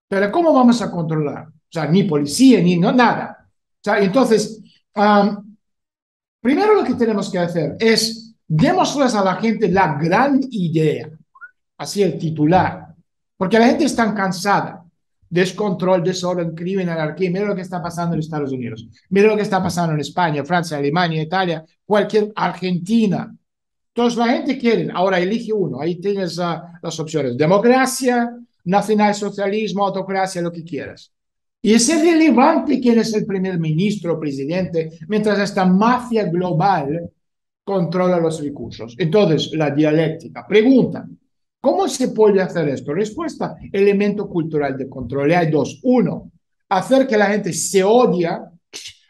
Speaker 2: Pero ¿cómo vamos a controlar? O sea, ni policía, ni no, nada. O sea, entonces, primero lo que tenemos que hacer es demostrarles a la gente la gran idea, así el titular, porque la gente está cansada. Descontrol, desorden, crimen, anarquía. Mira lo que está pasando en Estados Unidos. Mira lo que está pasando en España, Francia, Alemania, Italia, cualquier Argentina. Entonces la gente quiere, ahora elige uno, ahí tienes las opciones, democracia, nacionalsocialismo, autocracia, lo que quieras. Y es irrelevante quién es el primer ministro o presidente, mientras esta mafia global controla los recursos. Entonces, la dialéctica. Pregunta, ¿cómo se puede hacer esto? Respuesta, elemento cultural de control. Y hay dos. Uno, hacer que la gente se odia,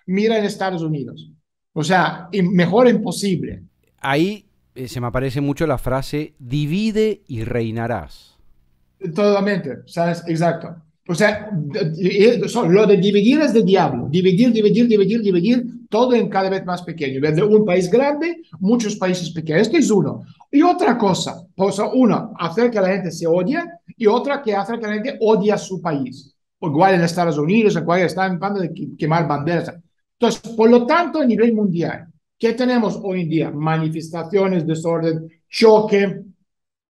Speaker 2: mira en Estados Unidos. O sea, mejor imposible.
Speaker 1: Ahí se me aparece mucho la frase divide y reinarás.
Speaker 2: Totalmente, ¿sabes? Exacto. O sea, lo de dividir es de diablo. Dividir, dividir, dividir, dividir, todo en cada vez más pequeño. De un país grande, muchos países pequeños. Esto es uno. Y otra cosa, pues una, hacer que la gente se odie y otra que hacer que la gente odie a su país. O igual en Estados Unidos, en cual están en de quemar banderas. Entonces, por lo tanto, a nivel mundial, ¿qué tenemos hoy en día? Manifestaciones, desorden, choque,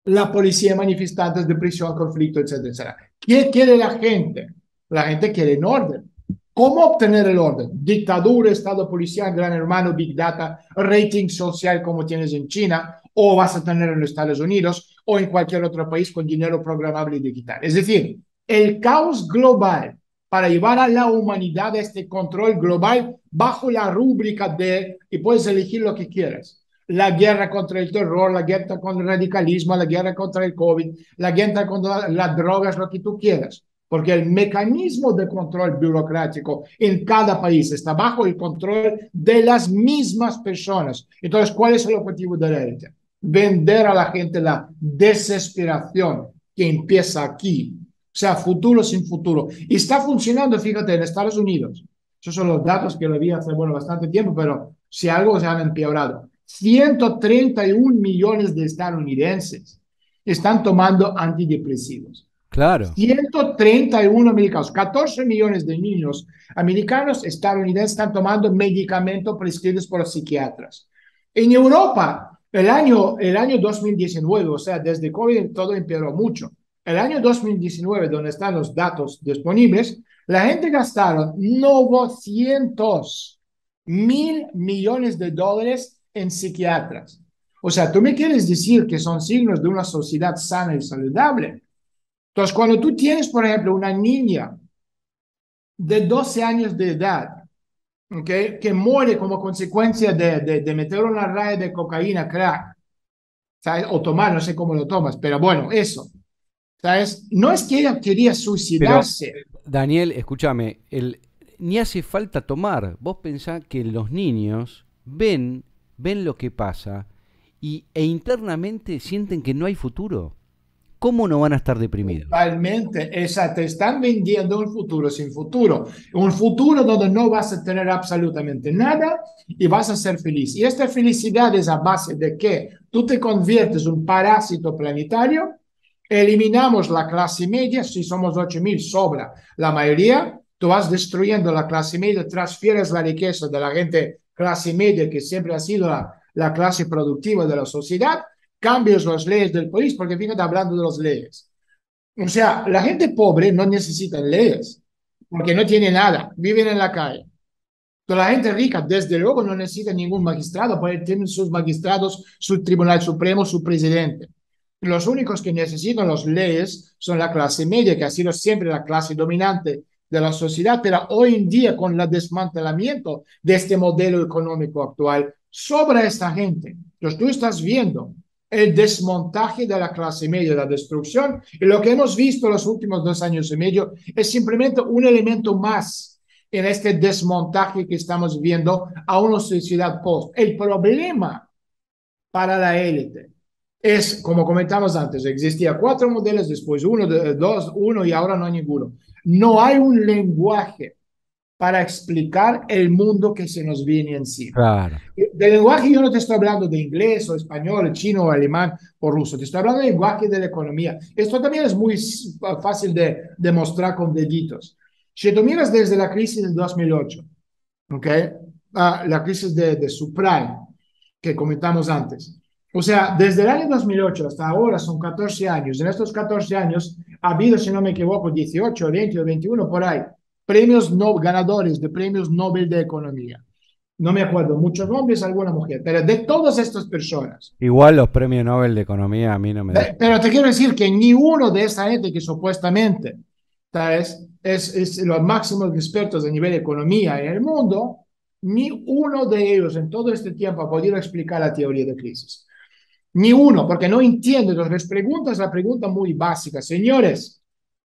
Speaker 2: la policía, manifestantes, depresión, conflicto, etcétera, etcétera. ¿Qué quiere la gente? La gente quiere un orden. ¿Cómo obtener el orden? Dictadura, Estado policial, gran hermano, Big Data, rating social como tienes en China, o vas a tener en los Estados Unidos o en cualquier otro país con dinero programable y digital. Es decir, el caos global para llevar a la humanidad a este control global bajo la rúbrica de, y puedes elegir lo que quieras, la guerra contra el terror, la guerra contra el radicalismo, la guerra contra el COVID, la guerra contra las drogas, lo que tú quieras. porque el mecanismo de control burocrático en cada país está bajo el control de las mismas personas. Entonces, ¿cuál es el objetivo de la élite? Vender a la gente la desesperación que empieza aquí. O sea, futuro sin futuro. Y está funcionando, fíjate, en Estados Unidos. Esos son los datos que lo vi hace, bueno, bastante tiempo, pero si algo se han empeorado. 131 millones de estadounidenses están tomando antidepresivos.
Speaker 1: Claro,
Speaker 2: 131 americanos, 14 millones de niños americanos estadounidenses están tomando medicamentos prescritos por los psiquiatras. En Europa, el año 2019, o sea, desde COVID todo empeoró mucho. El año 2019, donde están los datos disponibles, la gente gastaron 900.000 millones de dólares en psiquiatras. O sea, tú me quieres decir que son signos de una sociedad sana y saludable. Entonces, cuando tú tienes, por ejemplo, una niña de 12 años de edad, ¿okay?, que muere como consecuencia de meter una raya de cocaína, crack, ¿sabes? O tomar, no sé cómo lo tomas, pero bueno, eso, ¿sabes? No es que ella quería
Speaker 1: pero
Speaker 2: suicidarse.
Speaker 1: Daniel, escúchame, ni hace falta tomar. Vos pensás que los niños ven lo que pasa e internamente sienten que no hay futuro. ¿Cómo no van a estar deprimidos?
Speaker 2: Totalmente, te están vendiendo un futuro sin futuro, un futuro donde no vas a tener absolutamente nada y vas a ser feliz. Y esta felicidad es a base de que tú te conviertes en un parásito planetario, eliminamos la clase media, si somos 8.000 sobra la mayoría, tú vas destruyendo la clase media, transfieres la riqueza de la gente clase media, que siempre ha sido la clase productiva de la sociedad, cambios las leyes del país, porque fíjate hablando de las leyes. O sea, la gente pobre no necesita leyes, porque no tiene nada, viven en la calle. Pero la gente rica, desde luego, no necesita ningún magistrado, porque tienen sus magistrados, su Tribunal Supremo, su presidente. Los únicos que necesitan las leyes son la clase media, que ha sido siempre la clase dominante de la sociedad, pero hoy en día, con el desmantelamiento de este modelo económico actual, sobra esta gente. Entonces, tú estás viendo el desmontaje de la clase media, la destrucción, y lo que hemos visto los últimos 2 años y medio es simplemente un elemento más en este desmontaje que estamos viendo a una sociedad post. El problema para la élite es, como comentamos antes, existía 4 modelos, después uno, dos, uno y ahora no hay ninguno. No hay un lenguaje para explicar el mundo que se nos viene encima.
Speaker 1: Claro.
Speaker 2: De lenguaje yo no te estoy hablando de inglés o español, chino o alemán o ruso, te estoy hablando de lenguaje de la economía. Esto también es muy fácil de demostrar con deditos. Si tú miras desde la crisis del 2008, ¿okay?, la crisis de subprime que comentamos antes. O sea, desde el año 2008 hasta ahora son 14 años. En estos 14 años ha habido, si no me equivoco, 18, 20 o 21 por ahí, premios no, ganadores de premios Nobel de Economía. No me acuerdo, muchos hombres, alguna mujer, pero de todas estas personas.
Speaker 1: Igual los premios Nobel de Economía a mí no me dejan.
Speaker 2: Pero te quiero decir que ni uno de esta gente que supuestamente, ¿sabes?, es los máximos expertos a nivel de economía en el mundo, ni uno de ellos en todo este tiempo ha podido explicar la teoría de crisis. Ni uno, porque no entiende. Entonces les preguntas la pregunta muy básica: señores,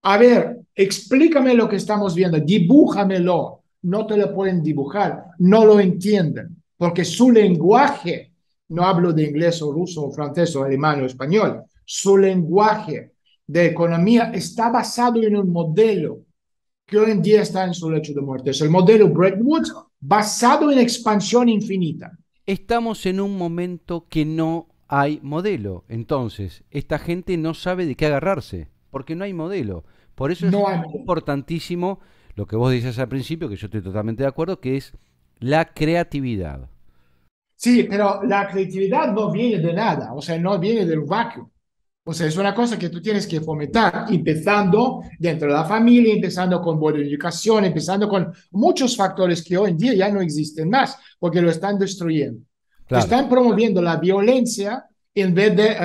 Speaker 2: a ver, explícame lo que estamos viendo, dibújamelo. No te lo pueden dibujar, no lo entienden, porque su lenguaje, no hablo de inglés o ruso o francés o alemán o español, su lenguaje de economía está basado en un modelo que hoy en día está en su lecho de muerte. Es el modelo Bretton Woods basado en expansión infinita.
Speaker 1: Estamos en un momento que no hay modelo. Entonces, esta gente no sabe de qué agarrarse, porque no hay modelo. Por eso es
Speaker 2: No hay.
Speaker 1: importantísimo lo que vos dices al principio, que yo estoy totalmente de acuerdo, que es la creatividad.
Speaker 2: Sí, pero la creatividad no viene de nada, o sea, no viene del vacío. O sea, es una cosa que tú tienes que fomentar, empezando dentro de la familia, empezando con buena educación, empezando con muchos factores que hoy en día ya no existen más, porque lo están destruyendo.
Speaker 1: Claro.
Speaker 2: Están promoviendo la violencia en vez de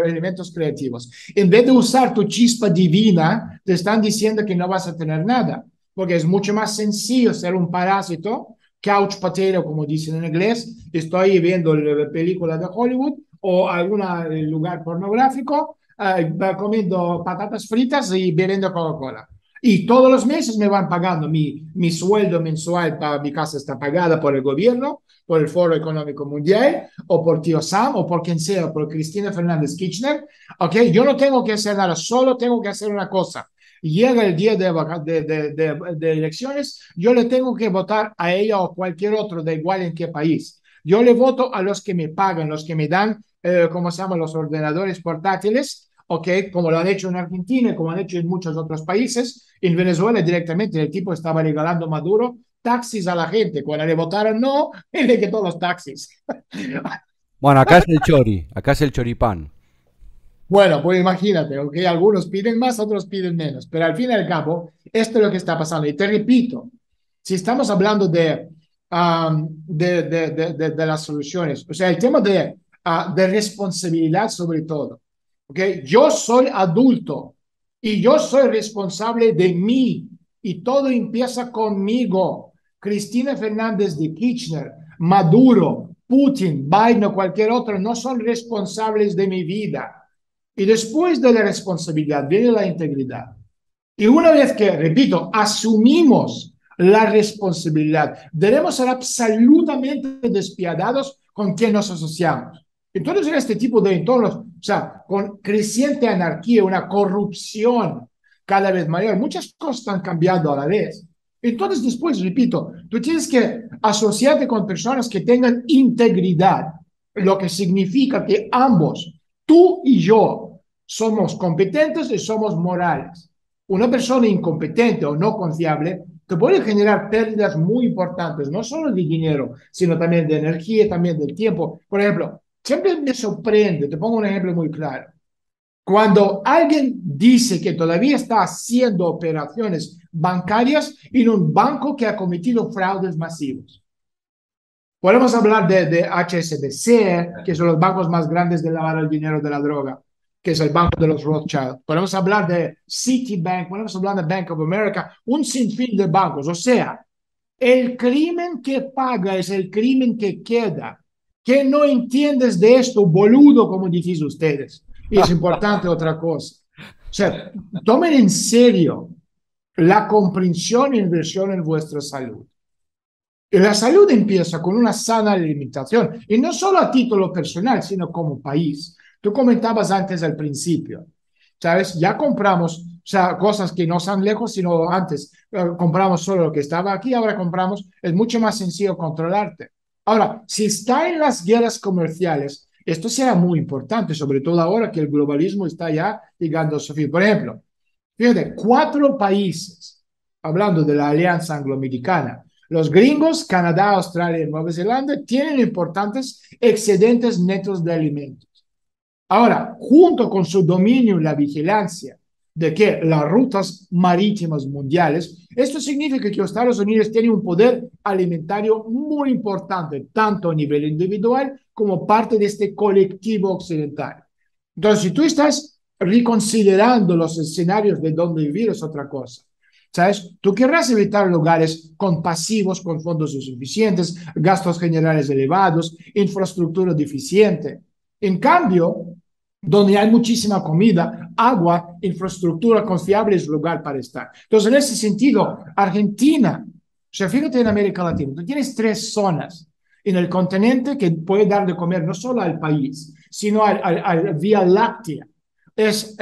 Speaker 2: elementos creativos. En vez de usar tu chispa divina, te están diciendo que no vas a tener nada, porque es mucho más sencillo ser un parásito, couch potato, como dicen en inglés. Estoy viendo la película de Hollywood o algún lugar pornográfico, comiendo patatas fritas y bebiendo Coca-Cola. Y todos los meses me van pagando mi sueldo mensual para mi casa está pagada por el gobierno, por el Foro Económico Mundial, o por Tío Sam, o por quien sea, por Cristina Fernández Kirchner. Ok, yo no tengo que hacer nada, solo tengo que hacer una cosa. Llega el día de elecciones, yo le tengo que votar a ella o cualquier otro, da igual en qué país. Yo le voto a los que me pagan, los que me dan, ¿cómo se llama? Los ordenadores portátiles, ¿ok? Como lo han hecho en Argentina, como han hecho en muchos otros países. En Venezuela directamente el tipo estaba regalando Maduro taxis a la gente. Cuando le votaron no, él le quitó los taxis.
Speaker 1: Bueno, acá es el chori, acá es el choripán.
Speaker 2: Bueno, pues imagínate, ¿ok? Algunos piden más, otros piden menos, pero al fin y al cabo, esto es lo que está pasando. Y te repito, si estamos hablando de las soluciones, o sea, el tema de responsabilidad sobre todo, ¿ok? Yo soy adulto y yo soy responsable de mí y todo empieza conmigo. Cristina Fernández de Kirchner, Maduro, Putin, Biden o cualquier otro no son responsables de mi vida. Y después de la responsabilidad viene la integridad. Y una vez que, repito, asumimos la responsabilidad, debemos ser absolutamente despiadados con quien nos asociamos. Entonces, en este tipo de entornos, o sea, con creciente anarquía, una corrupción cada vez mayor, muchas cosas están cambiando a la vez. Entonces, después, repito, tú tienes que asociarte con personas que tengan integridad, lo que significa que ambos, tú y yo, somos competentes y somos morales. Una persona incompetente o no confiable te puede generar pérdidas muy importantes, no solo de dinero, sino también de energía, también del tiempo. Por ejemplo, siempre me sorprende, te pongo un ejemplo muy claro. Cuando alguien dice que todavía está haciendo operaciones bancarias en un banco que ha cometido fraudes masivos. Podemos hablar de HSBC, que son los bancos más grandes de lavar el dinero de la droga, que es el banco de los Rothschild. Podemos hablar de Citibank, podemos hablar de Bank of America, un sinfín de bancos. O sea, el crimen que paga es el crimen que queda. ¿Qué no entiendes de esto, boludo, como dicen ustedes? Y es importante otra cosa. O sea, tomen en serio la comprensión e inversión en vuestra salud. Y la salud empieza con una sana alimentación, y no solo a título personal, sino como país. Tú comentabas antes al principio, ¿sabes? Ya compramos, o sea, cosas que no están lejos, sino antes compramos solo lo que estaba aquí, ahora compramos, es mucho más sencillo controlarte. Ahora, si está en las guerras comerciales, esto será muy importante, sobre todo ahora que el globalismo está ya llegando a su fin. Por ejemplo, fíjate, 4 países, hablando de la Alianza Angloamericana, los gringos, Canadá, Australia y Nueva Zelanda, tienen importantes excedentes netos de alimentos. Ahora, junto con su dominio y la vigilancia de que las rutas marítimas mundiales, esto significa que Estados Unidos tiene un poder alimentario muy importante, tanto a nivel individual como parte de este colectivo occidental. Entonces, si tú estás reconsiderando los escenarios de dónde vivir, es otra cosa. ¿Sabes? Tú querrás evitar lugares con pasivos, con fondos insuficientes, gastos generales elevados, infraestructura deficiente. En cambio, donde hay muchísima comida, agua, infraestructura confiable es lugar para estar. Entonces, en ese sentido, Argentina, o sea, fíjate en América Latina, tú tienes 3 zonas en el continente que puede dar de comer no solo al país, sino al Vía Láctea. Es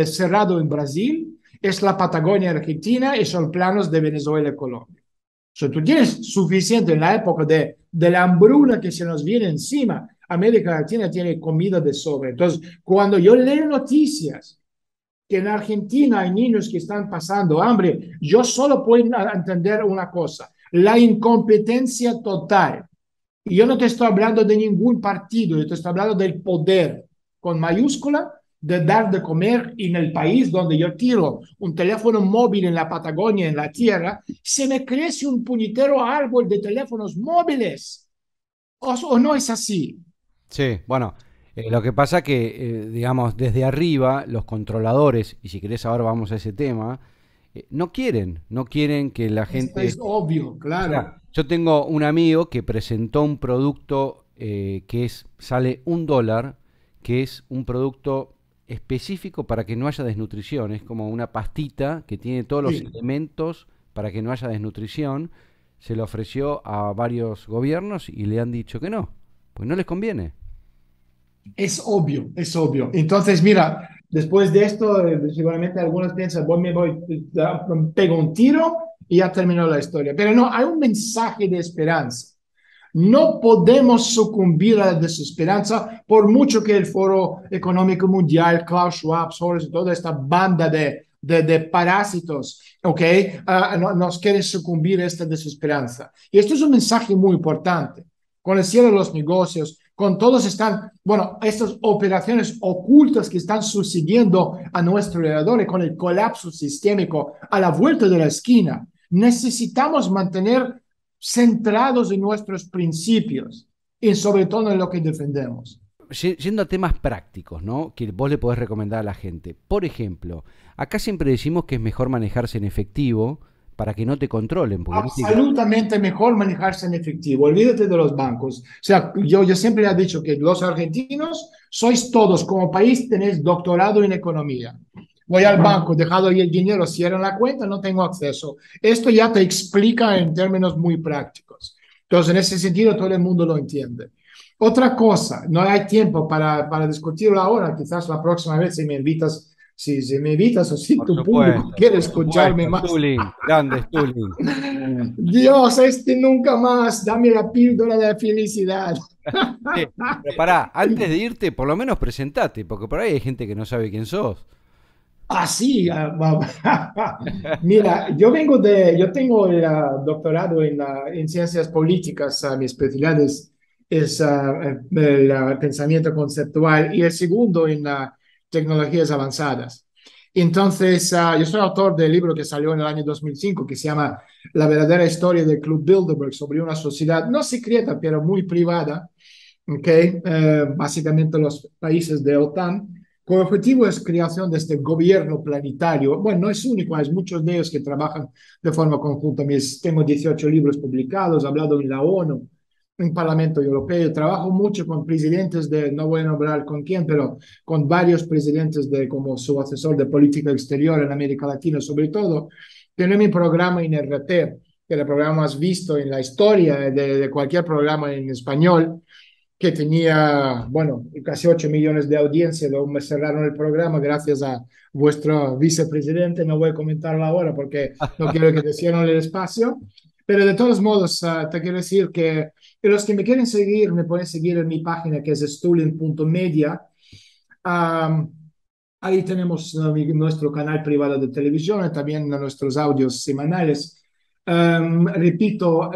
Speaker 2: cerrado en Brasil, es la Patagonia Argentina y son planos de Venezuela y Colombia. O sea, tú tienes suficiente en la época de la hambruna que se nos viene encima. América Latina tiene comida de sobra. Entonces, cuando yo leo noticias que en Argentina hay niños que están pasando hambre, yo solo puedo entender una cosa, la incompetencia total. Y yo no te estoy hablando de ningún partido, yo te estoy hablando del poder con mayúscula de dar de comer en el país donde yo tiro un teléfono móvil en la Patagonia, en la tierra, se me crece un puñetero árbol de teléfonos móviles. ¿O no es así?
Speaker 1: Sí, bueno, lo que pasa que, digamos, desde arriba, los controladores, y si querés ahora vamos a ese tema, no quieren que la
Speaker 2: Esto
Speaker 1: gente...
Speaker 2: es obvio,
Speaker 1: O
Speaker 2: claro.
Speaker 1: sea, yo tengo un amigo que presentó un producto sale $1, que es un producto específico para que no haya desnutrición. Es como una pastita que tiene todos los
Speaker 2: Sí.
Speaker 1: elementos para que no haya desnutrición. Se lo ofreció a varios gobiernos y le han dicho que no, pues no les conviene.
Speaker 2: Es obvio, es obvio. Entonces, mira, después de esto, seguramente algunos piensan, voy, me voy, pego un tiro y ya terminó la historia. Pero no, hay un mensaje de esperanza. No podemos sucumbir a la desesperanza por mucho que el Foro Económico Mundial, Klaus Schwab, Soros y toda esta banda de parásitos, ¿ok? Nos quieren sucumbir a esta desesperanza. Y esto es un mensaje muy importante. Con el cierre de los negocios, con todos están, bueno, estas operaciones ocultas que están sucediendo a nuestro alrededor y con el colapso sistémico a la vuelta de la esquina, necesitamos mantener centrados en nuestros principios y sobre todo en lo que defendemos.
Speaker 1: Yendo a temas prácticos, ¿no? Que vos le podés recomendar a la gente. Por ejemplo, acá siempre decimos que es mejor manejarse en efectivo para que no te controlen, porque viste que...
Speaker 2: Absolutamente mejor manejarse en efectivo. Olvídate de los bancos. O sea, yo siempre he dicho que los argentinos sois todos, como país, tenéis doctorado en economía. Voy al banco, dejado ahí el dinero, cierran la cuenta, no tengo acceso. Esto ya te explica en términos muy prácticos. Entonces, en ese sentido, todo el mundo lo entiende. Otra cosa, no hay tiempo para discutirlo ahora, quizás la próxima vez si me invitas, si me invitas o si tu público quiere
Speaker 1: Por
Speaker 2: escucharme
Speaker 1: supuesto,
Speaker 2: más.
Speaker 1: Stulin, grande Stulin.
Speaker 2: Dios, nunca más, dame la píldora de felicidad.
Speaker 1: Pero pará, antes de irte, por lo menos presentate, porque por ahí hay gente que no sabe quién sos.
Speaker 2: Sí, mira, yo tengo el doctorado en ciencias políticas, mi especialidad es el pensamiento conceptual y el segundo en tecnologías avanzadas. Entonces, yo soy autor del libro que salió en el año 2005 que se llama La verdadera historia del Club Bilderberg sobre una sociedad no secreta, pero muy privada, ¿okay? Básicamente los países de OTAN. Con objetivo es creación de este gobierno planetario. Bueno, no es único, hay muchos de ellos que trabajan de forma conjunta. Tengo 18 libros publicados, he hablado en la ONU, en el Parlamento Europeo. Trabajo mucho con presidentes no voy a nombrar con quién, pero con varios presidentes como su asesor de política exterior en América Latina, sobre todo. Tengo mi programa en RT, que es el programa más visto en la historia de cualquier programa en español, que tenía, bueno, casi 8 millones de audiencia. Luego me cerraron el programa gracias a vuestro vicepresidente. No voy a comentarlo ahora porque no quiero que te cierren el espacio. Pero de todos modos, te quiero decir que los que me quieren seguir, me pueden seguir en mi página que es stulin.media. Ahí tenemos nuestro canal privado de televisión y también nuestros audios semanales. Repito,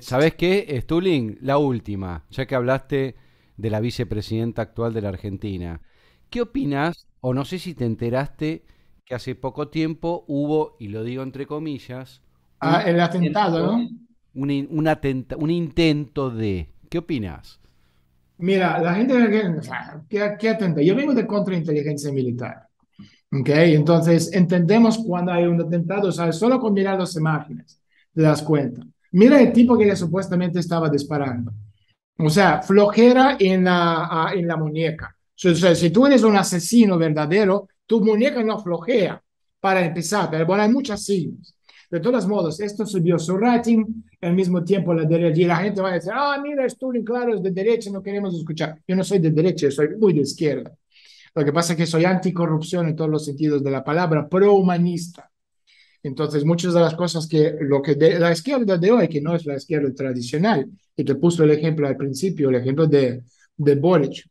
Speaker 1: ¿Sabés qué, Stulin? La última, ya que hablaste de la vicepresidenta actual de la Argentina. ¿Qué opinás, o no sé si te enteraste, que hace poco tiempo hubo, y lo digo entre comillas, un
Speaker 2: el atentado,
Speaker 1: intento,
Speaker 2: ¿no?
Speaker 1: un intento de... ¿Qué opinás?
Speaker 2: Mira, la gente que atenta. Yo vengo de contrainteligencia militar, ¿ok? Entonces, entendemos cuando hay un atentado, ¿sabes? Solo con mirar las imágenes te das cuenta. Mira el tipo que supuestamente estaba disparando. O sea, flojera en la muñeca. O sea, si tú eres un asesino verdadero, tu muñeca no flojea, para empezar. Pero bueno, hay muchas siglas. De todos modos, esto subió su rating, al mismo tiempo la derecha, y la gente va a decir, mira, Stulin, claro, es de derecha, no queremos escuchar. Yo no soy de derecha, soy muy de izquierda. Lo que pasa es que soy anticorrupción en todos los sentidos de la palabra, pro-humanista. Entonces, muchas de las cosas la izquierda de hoy, que no es la izquierda tradicional, y te puso el ejemplo al principio, el ejemplo de Boric,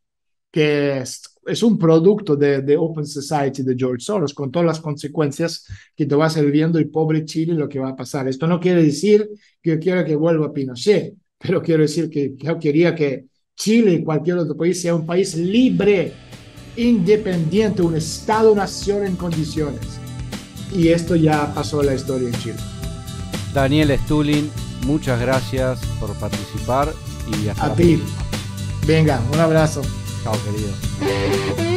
Speaker 2: que es un producto de Open Society de George Soros, con todas las consecuencias que te va a ser viendo el pobre Chile lo que va a pasar. Esto no quiere decir que yo quiera que vuelva Pinochet, pero quiero decir que yo quería que Chile y cualquier otro país sea un país libre, independiente, un Estado-nación en condiciones. Y esto ya pasó en la historia en Chile.
Speaker 1: Daniel Stulin, muchas gracias por participar y hasta
Speaker 2: A ti. Venga, un abrazo.
Speaker 1: Chao, querido.